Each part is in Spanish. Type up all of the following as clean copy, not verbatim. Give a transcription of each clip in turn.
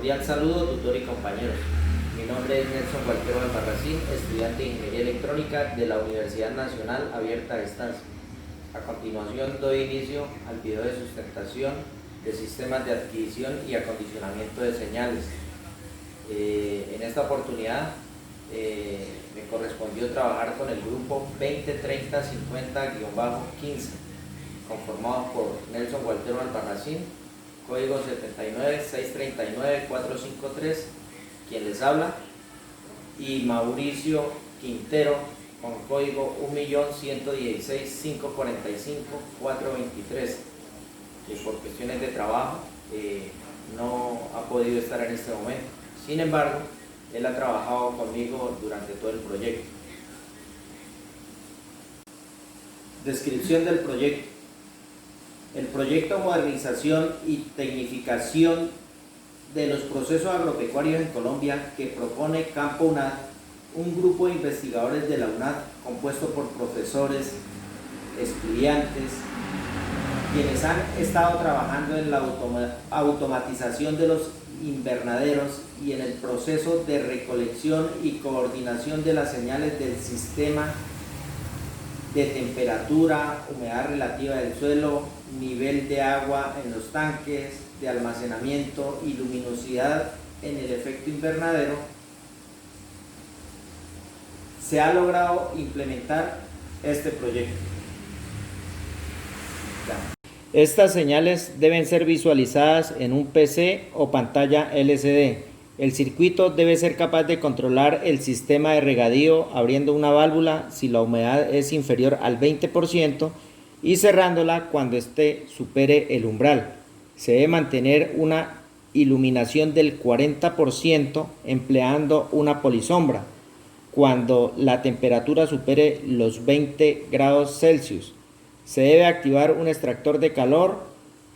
Cordial saludo, tutor y compañeros. Mi nombre es Nelson Gualtero Albarracín, estudiante de Ingeniería Electrónica de la Universidad Nacional Abierta a Distancia. A continuación doy inicio al video de sustentación de sistemas de adquisición y acondicionamiento de señales. En esta oportunidad me correspondió trabajar con el grupo 203050-15, conformado por Nelson Gualtero Albarracín, código 79639453, quien les habla, y Mauricio Quintero, con código 1.116.545.423, que por cuestiones de trabajo no ha podido estar en este momento. Sin embargo, él ha trabajado conmigo durante todo el proyecto. Descripción del proyecto. El proyecto Modernización y Tecnificación de los Procesos Agropecuarios en Colombia, que propone Campo UNAD, un grupo de investigadores de la UNAD compuesto por profesores, estudiantes, quienes han estado trabajando en la automatización de los invernaderos y en el proceso de recolección y coordinación de las señales del sistema de temperatura, humedad relativa del suelo, nivel de agua en los tanques, de almacenamiento y luminosidad en el efecto invernadero. Se ha logrado implementar este proyecto. Estas señales deben ser visualizadas en un PC o pantalla LCD. El circuito debe ser capaz de controlar el sistema de regadío abriendo una válvula si la humedad es inferior al 20% y cerrándola cuando éste supere el umbral. Se debe mantener una iluminación del 40% empleando una polisombra cuando la temperatura supere los 20 grados Celsius. Se debe activar un extractor de calor.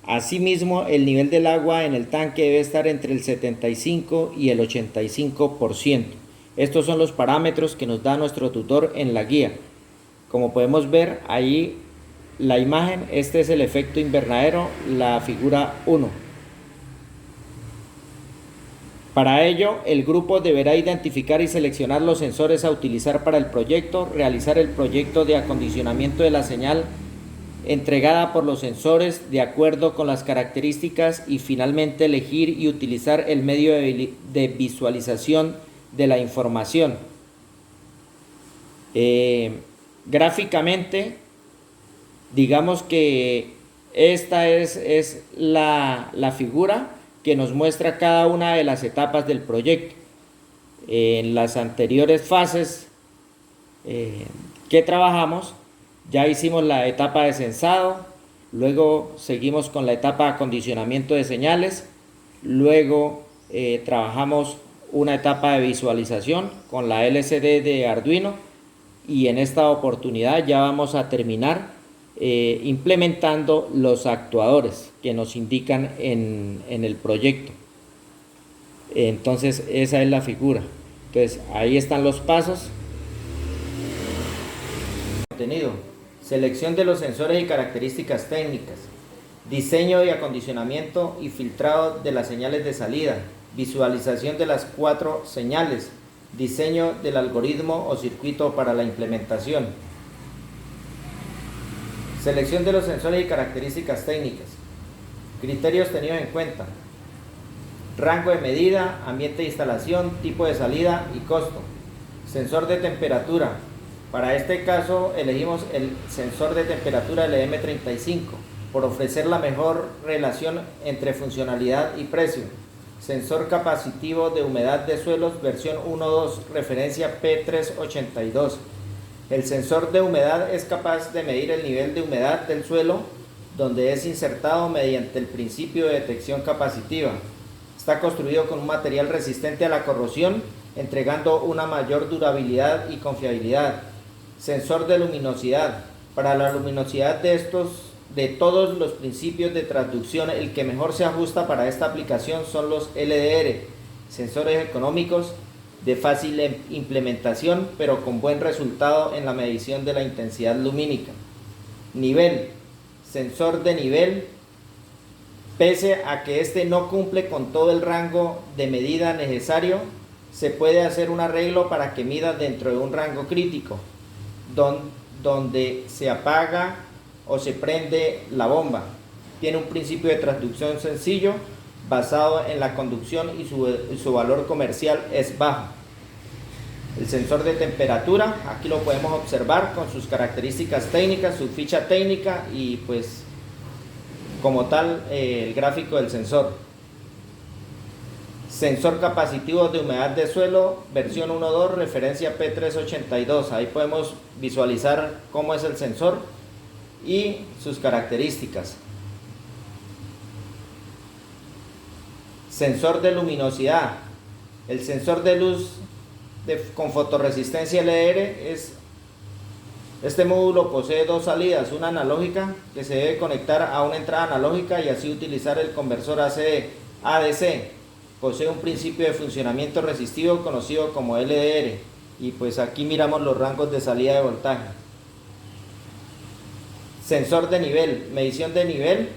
Asimismo, el nivel del agua en el tanque debe estar entre el 75 y el 85%. Estos son los parámetros que nos da nuestro tutor en la guía. Como podemos ver ahí la imagen, este es el efecto invernadero, la figura 1. Para ello, el grupo deberá identificar y seleccionar los sensores a utilizar para el proyecto, realizar el proyecto de acondicionamiento de la señal entregada por los sensores de acuerdo con las características y finalmente elegir y utilizar el medio de visualización de la información. Gráficamente, digamos que esta es la figura que nos muestra cada una de las etapas del proyecto. En las anteriores fases que trabajamos, ya hicimos la etapa de sensado, luego seguimos con la etapa de acondicionamiento de señales, luego trabajamos una etapa de visualización con la LCD de Arduino y en esta oportunidad ya vamos a terminar implementando los actuadores que nos indican en el proyecto. Entonces esa es la figura. Entonces ahí están los pasos. Contenido. Selección de los sensores y características técnicas, diseño y acondicionamiento y filtrado de las señales de salida, visualización de las 4 señales, diseño del algoritmo o circuito para la implementación. Selección de los sensores y características técnicas, criterios tenidos en cuenta, rango de medida, ambiente de instalación, tipo de salida y costo. Sensor de temperatura. Para este caso elegimos el sensor de temperatura LM35 por ofrecer la mejor relación entre funcionalidad y precio. Sensor capacitivo de humedad de suelos versión 1.2, referencia P382. El sensor de humedad es capaz de medir el nivel de humedad del suelo donde es insertado mediante el principio de detección capacitiva. Está construido con un material resistente a la corrosión, entregando una mayor durabilidad y confiabilidad. Sensor de luminosidad. Para la luminosidad de todos los principios de transducción, el que mejor se ajusta para esta aplicación son los LDR, sensores económicos de fácil implementación, pero con buen resultado en la medición de la intensidad lumínica. Nivel. Sensor de nivel Pese a que este no cumple con todo el rango de medida necesario, se puede hacer un arreglo para que mida dentro de un rango crítico, donde se apaga o se prende la bomba. Tiene un principio de transducción sencillo basado en la conducción y su valor comercial es bajo. El sensor de temperatura, aquí lo podemos observar con sus características técnicas, su ficha técnica y pues como tal el gráfico del sensor. Sensor capacitivo de humedad de suelo, versión 1.2, referencia P382. Ahí podemos visualizar cómo es el sensor y sus características. Sensor de luminosidad. El sensor de luz con fotorresistencia LDR este módulo posee dos salidas, una analógica que se debe conectar a una entrada analógica y así utilizar el conversor AC/DC. Posee un principio de funcionamiento resistivo conocido como LDR y pues aquí miramos los rangos de salida de voltaje. Sensor de nivel, medición de nivel.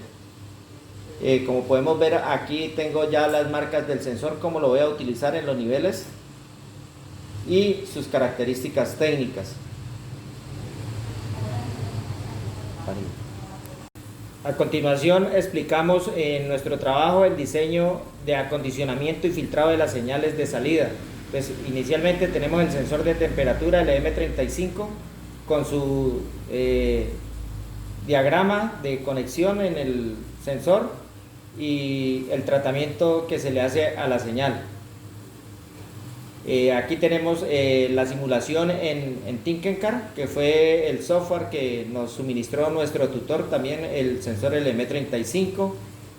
Como podemos ver aquí tengo ya las marcas del sensor, cómo lo voy a utilizar en los niveles y sus características técnicas. A continuación explicamos en nuestro trabajo el diseño de acondicionamiento y filtrado de las señales de salida. Pues inicialmente tenemos el sensor de temperatura, el M35, con su diagrama de conexión en el sensor y el tratamiento que se le hace a la señal. Aquí tenemos la simulación en Tinkercad, que fue el software que nos suministró nuestro tutor, también el sensor LM35,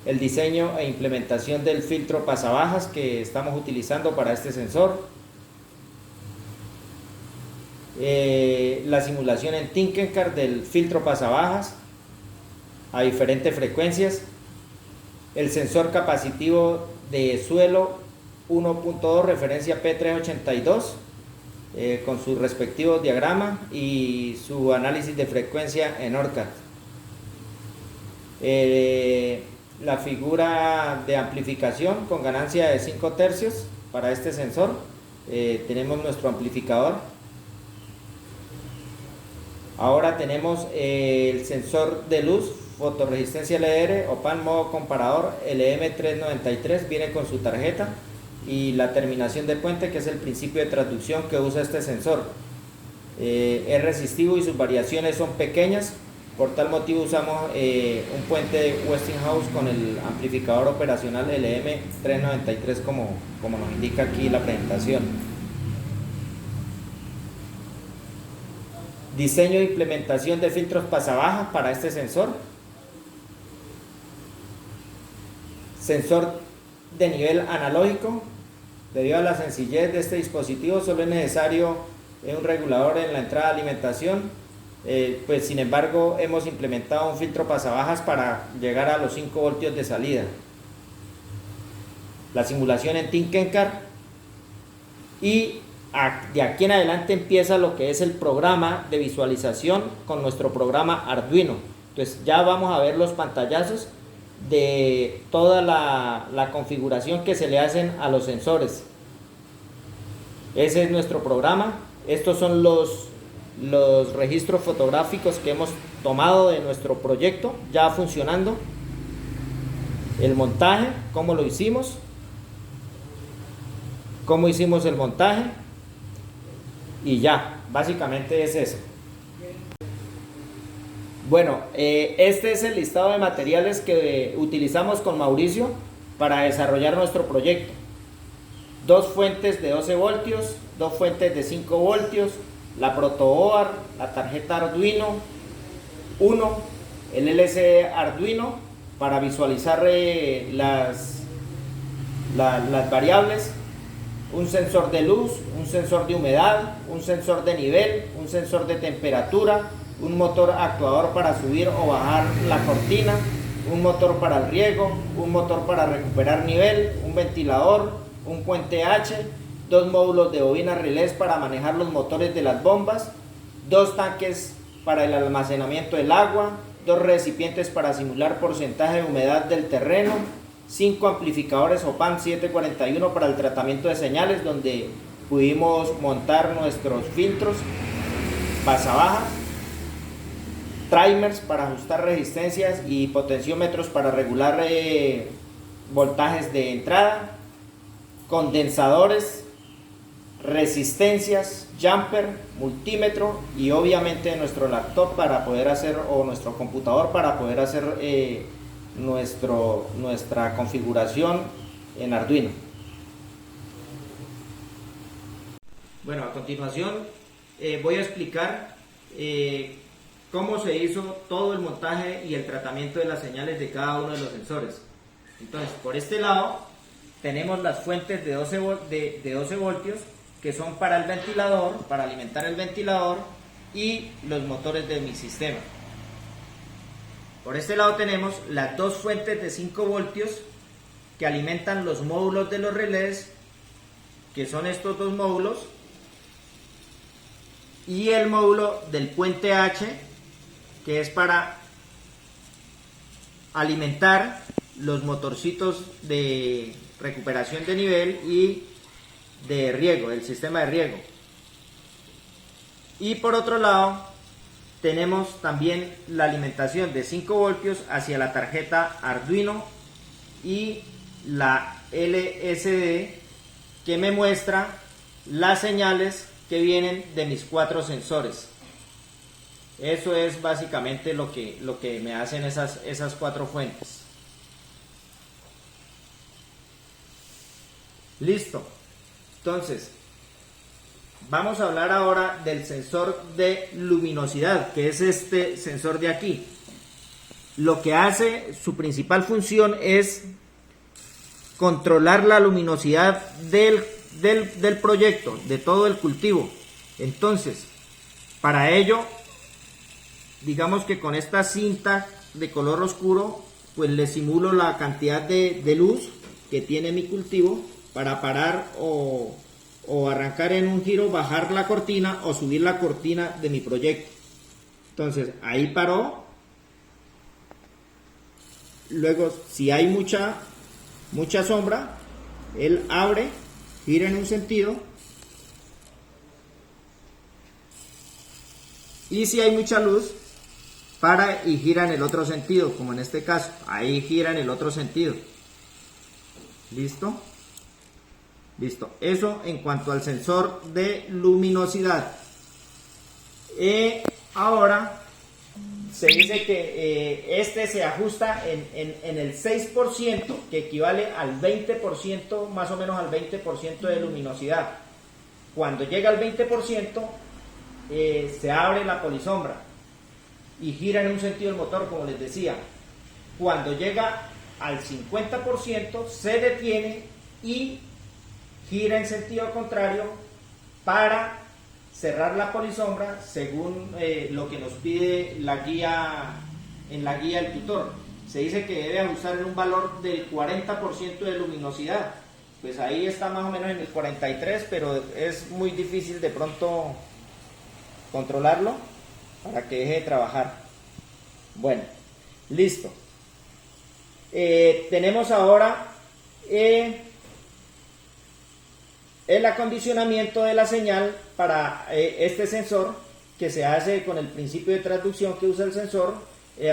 el diseño e implementación del filtro pasabajas que estamos utilizando para este sensor, la simulación en Tinkercad del filtro pasabajas a diferentes frecuencias, el sensor capacitivo de suelo 1.2 referencia P382 con su respectivo diagrama y su análisis de frecuencia en ORCAD. La figura de amplificación con ganancia de 5 tercios para este sensor. Tenemos nuestro amplificador. Ahora tenemos el sensor de luz fotorresistencia LDR OPAN modo comparador LM393, viene con su tarjeta y la terminación de puente, que es el principio de transducción que usa este sensor. Es resistivo y sus variaciones son pequeñas, por tal motivo usamos un puente de Westinghouse con el amplificador operacional LM393 como nos indica aquí la presentación. Diseño e implementación de filtros pasabajas para este sensor. Sensor de nivel analógico. Debido a la sencillez de este dispositivo, solo es necesario un regulador en la entrada de alimentación. Pues sin embargo hemos implementado un filtro pasabajas para llegar a los 5 voltios de salida. La simulación en Tinkercad y de aquí en adelante empieza lo que es el programa de visualización con nuestro programa Arduino. Entonces ya vamos a ver los pantallazos de toda la configuración que se le hacen a los sensores. Ese es nuestro programa. Estos son los registros fotográficos que hemos tomado de nuestro proyecto ya funcionando. El montaje, cómo lo hicimos, cómo hicimos el montaje y ya, básicamente es eso. Bueno, este es el listado de materiales que utilizamos con Mauricio para desarrollar nuestro proyecto. 2 fuentes de 12 voltios, 2 fuentes de 5 voltios, la protoboard, la tarjeta Arduino, el LCD Arduino para visualizar las variables, un sensor de luz, un sensor de humedad, un sensor de nivel, un sensor de temperatura, un motor actuador para subir o bajar la cortina, un motor para el riego, un motor para recuperar nivel, un ventilador, un puente H, 2 módulos de bobinas relés para manejar los motores de las bombas, 2 tanques para el almacenamiento del agua, 2 recipientes para simular porcentaje de humedad del terreno, 5 amplificadores OPAN 741 para el tratamiento de señales, donde pudimos montar nuestros filtros pasa-bajas, timers para ajustar resistencias y potenciómetros para regular voltajes de entrada, condensadores, resistencias, jumper, multímetro y obviamente nuestro laptop para poder hacer, o nuestro computador para poder hacer nuestra configuración en Arduino. Bueno, a continuación voy a explicar cómo se hizo todo el montaje y el tratamiento de las señales de cada uno de los sensores. Entonces, por este lado tenemos las fuentes de 12 voltios que son para el ventilador, para alimentar el ventilador, y los motores de mi sistema. Por este lado tenemos las 2 fuentes de 5 voltios que alimentan los módulos de los relés, que son estos 2 módulos, y el módulo del puente H, que es para alimentar los motorcitos de recuperación de nivel y de riego, el sistema de riego. Y por otro lado tenemos también la alimentación de 5 voltios hacia la tarjeta Arduino y la LSD, que me muestra las señales que vienen de mis 4 sensores. Eso es básicamente lo que me hacen esas 4 fuentes. Listo. Entonces, vamos a hablar ahora del sensor de luminosidad, que es este sensor de aquí. Lo que hace, su principal función es controlar la luminosidad del proyecto, de todo el cultivo. Entonces, para ello, digamos que con esta cinta de color oscuro, pues le simulo la cantidad de luz que tiene mi cultivo para parar o arrancar en un giro, bajar la cortina o subir la cortina de mi proyecto. Entonces, ahí paró. Luego, si hay mucha sombra, él abre, gira en un sentido, y si hay mucha luz, para y gira en el otro sentido, como en este caso, ahí gira en el otro sentido. ¿Listo? Listo. Eso en cuanto al sensor de luminosidad. Ahora se dice que este se ajusta en el 6%, que equivale al 20%, más o menos al 20% de luminosidad. Cuando llega al 20%, se abre la polisombra y gira en un sentido el motor, como les decía. Cuando llega al 50%, se detiene y gira en sentido contrario para cerrar la polisombra según lo que nos pide la guía, en la guía del tutor. Se dice que debe ajustar en un valor del 40% de luminosidad. Pues ahí está más o menos en el 43%, pero es muy difícil de pronto controlarlo para que deje de trabajar. Bueno, listo. Tenemos ahora el acondicionamiento de la señal para este sensor, que se hace con el principio de transducción que usa el sensor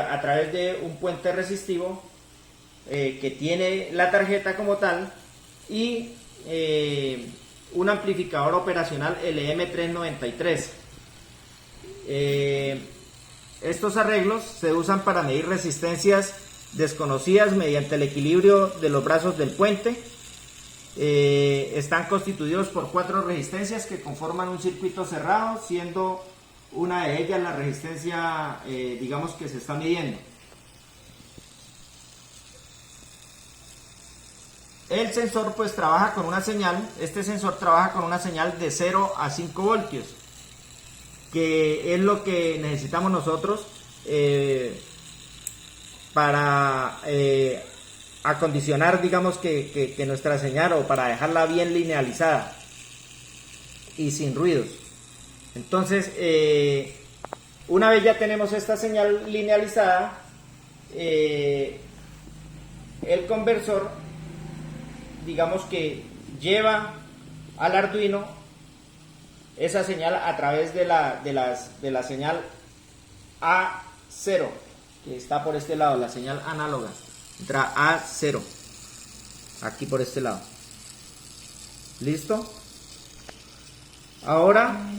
a través de un puente resistivo que tiene la tarjeta como tal, y un amplificador operacional LM393. Estos arreglos se usan para medir resistencias desconocidas mediante el equilibrio de los brazos del puente. Están constituidos por 4 resistencias que conforman un circuito cerrado, siendo una de ellas la resistencia digamos que se está midiendo. El sensor pues trabaja con una señal, este sensor trabaja con una señal de 0 a 5 voltios, que es lo que necesitamos nosotros para acondicionar, digamos que nuestra señal, o para dejarla bien linealizada y sin ruidos. Entonces Una vez ya tenemos esta señal linealizada, el conversor, digamos que lleva al Arduino esa señal a través de la señal A0, que está por este lado, la señal análoga. Entra A0, aquí por este lado. ¿Listo? Ahora,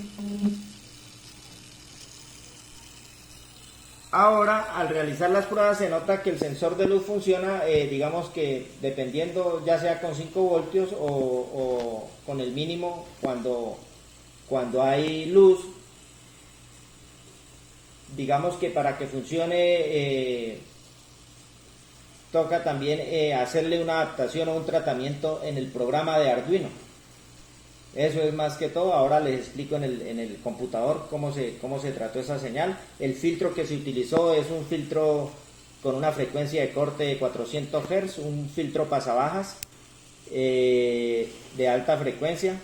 al realizar las pruebas se nota que el sensor de luz funciona, digamos que dependiendo, ya sea con 5 voltios o con el mínimo cuando hay luz. Digamos que para que funcione toca también hacerle una adaptación o un tratamiento en el programa de Arduino. Eso es más que todo. Ahora les explico en el computador cómo se trató esa señal. El filtro que se utilizó es un filtro con una frecuencia de corte de 400 Hz, un filtro pasabajas de alta frecuencia.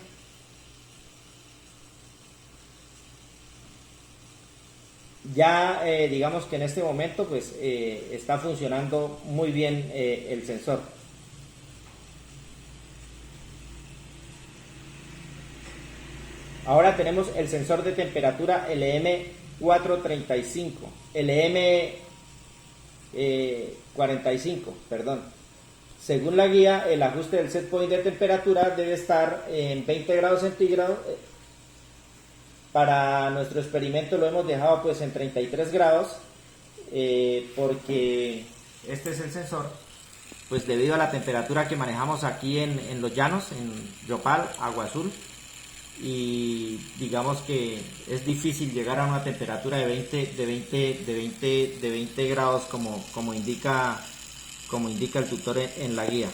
Ya digamos que en este momento pues está funcionando muy bien el sensor. Ahora tenemos el sensor de temperatura LM435, LM45, perdón. Según la guía, el ajuste del set point de temperatura debe estar en 20 grados centígrados. Para nuestro experimento lo hemos dejado pues en 33 grados, porque este es el sensor, pues debido a la temperatura que manejamos aquí en los llanos, en Yopal, Agua Azul, y digamos que es difícil llegar a una temperatura de 20 grados como indica el tutor en la guía.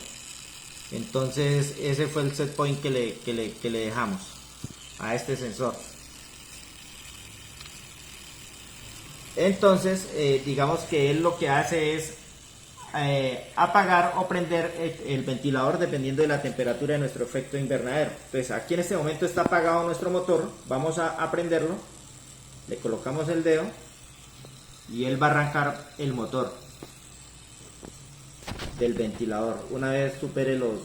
Entonces ese fue el set point que le dejamos a este sensor. Entonces digamos que él lo que hace es apagar o prender el ventilador dependiendo de la temperatura de nuestro efecto invernadero. Entonces aquí en este momento está apagado nuestro motor, vamos a prenderlo, le colocamos el dedo y él va a arrancar el motor del ventilador una vez supere los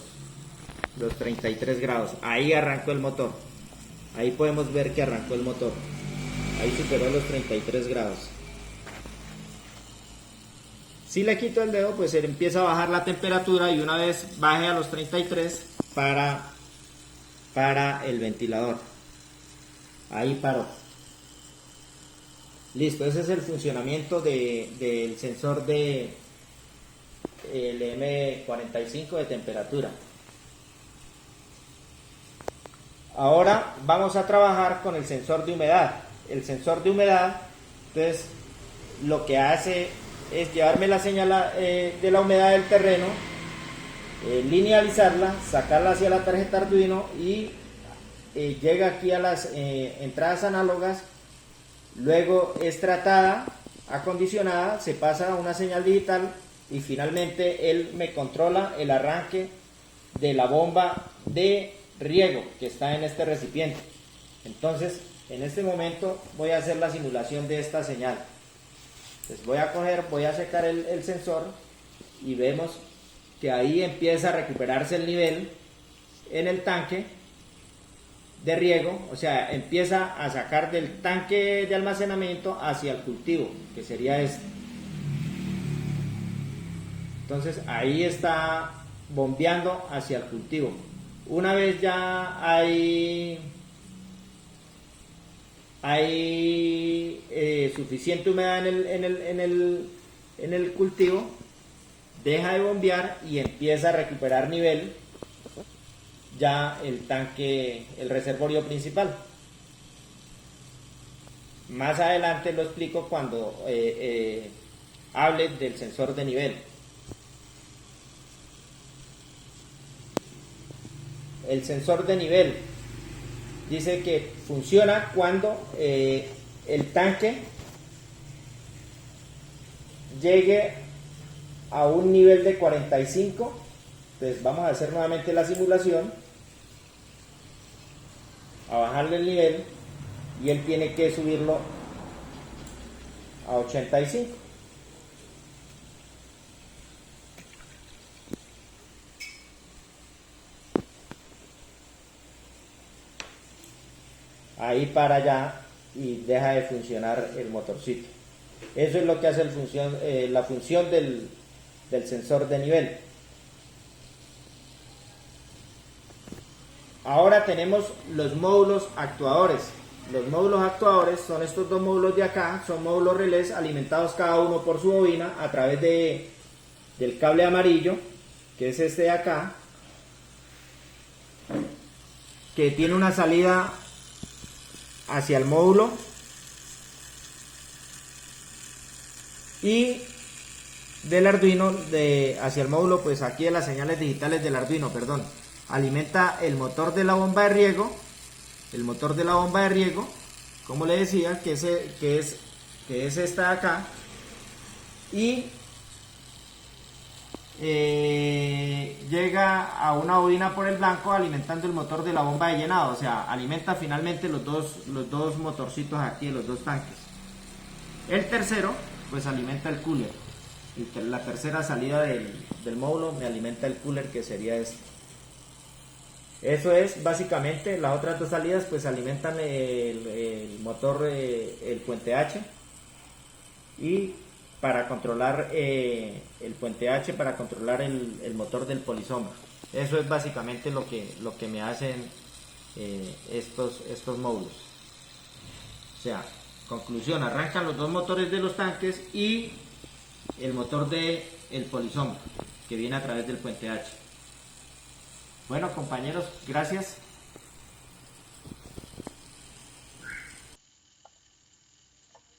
33 grados. Ahí arrancó el motor, ahí podemos ver que arrancó el motor, ahí superó los 33 grados. Si le quito el dedo, pues él empieza a bajar la temperatura y una vez baje a los 33 para el ventilador. Ahí paró. Listo, ese es el funcionamiento del sensor de LM45 de temperatura. Ahora vamos a trabajar con el sensor de humedad. El sensor de humedad, entonces, lo que hace es llevarme la señal de la humedad del terreno, linealizarla, sacarla hacia la tarjeta Arduino y llega aquí a las entradas análogas, luego es tratada, acondicionada, se pasa a una señal digital y finalmente él me controla el arranque de la bomba de riego que está en este recipiente. Entonces en este momento voy a hacer la simulación de esta señal. Entonces voy a secar el sensor y vemos que ahí empieza a recuperarse el nivel en el tanque de riego, o sea, empieza a sacar del tanque de almacenamiento hacia el cultivo, que sería este. Entonces ahí está bombeando hacia el cultivo. Una vez ya hay suficiente humedad en el cultivo, deja de bombear y empieza a recuperar nivel ya el tanque, el reservorio principal. Más adelante lo explico cuando hable del sensor de nivel. El sensor de nivel dice que funciona cuando el tanque llegue a un nivel de 45. Entonces vamos a hacer nuevamente la simulación, a bajarle el nivel y él tiene que subirlo a 85. Ahí para allá y deja de funcionar el motorcito. Eso es lo que hace la función del sensor de nivel. Ahora tenemos los módulos actuadores. Los módulos actuadores son estos dos módulos de acá, son módulos relés alimentados cada uno por su bobina a través del cable amarillo, que es este de acá, que tiene una salida hacia el módulo y del Arduino hacia el módulo, pues aquí de las señales digitales del Arduino, perdón, alimenta el motor de la bomba de riego, como le decía, que es esta de acá, y llega a una bobina por el blanco alimentando el motor de la bomba de llenado, o sea, alimenta finalmente los dos motorcitos aquí de los dos tanques. El tercero pues alimenta el cooler, y la tercera salida del módulo me alimenta el cooler, que sería este. Eso es básicamente. Las otras dos salidas pues alimentan el motor, el puente H, y para controlar el puente H, para controlar el motor del polisombra. Eso es básicamente lo que me hacen estos módulos. O sea, conclusión, arrancan los dos motores de los tanques y el motor del polisombra que viene a través del puente H. Bueno, compañeros, gracias.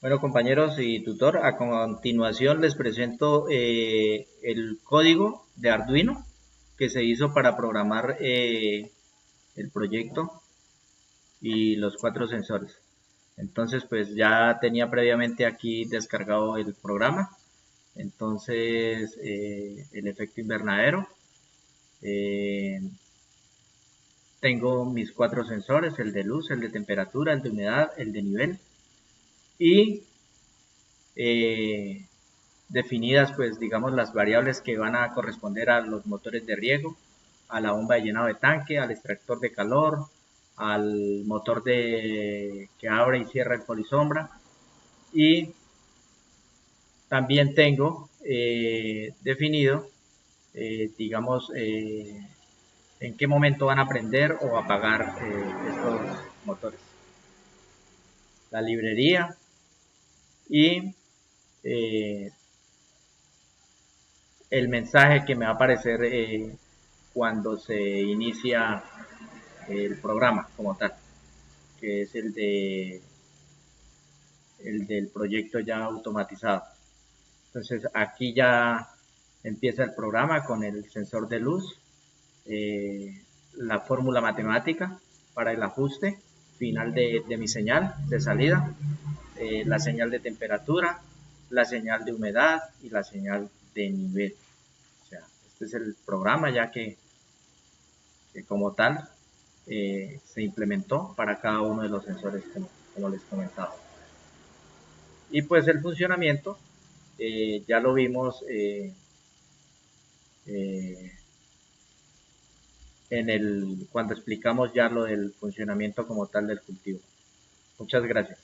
Bueno, compañeros y tutor, a continuación les presento el código de Arduino que se hizo para programar el proyecto y los 4 sensores. Entonces, pues ya tenía previamente aquí descargado el programa. Entonces, el efecto invernadero. Tengo mis 4 sensores, el de luz, el de temperatura, el de humedad, el de nivel. Y definidas, pues digamos, las variables que van a corresponder a los motores de riego, a la bomba de llenado de tanque, al extractor de calor, al motor que abre y cierra el polisombra. Y también tengo definido, digamos, en qué momento van a prender o apagar estos motores. La librería y el mensaje que me va a aparecer cuando se inicia el programa como tal, que es el del proyecto ya automatizado. Entonces aquí ya empieza el programa con el sensor de luz, la fórmula matemática para el ajuste final de mi señal de salida, la señal de temperatura, la señal de humedad y la señal de nivel. O sea, este es el programa ya que como tal se implementó para cada uno de los sensores, como les comentaba. Y pues el funcionamiento ya lo vimos cuando explicamos ya lo del funcionamiento como tal del cultivo. Muchas gracias.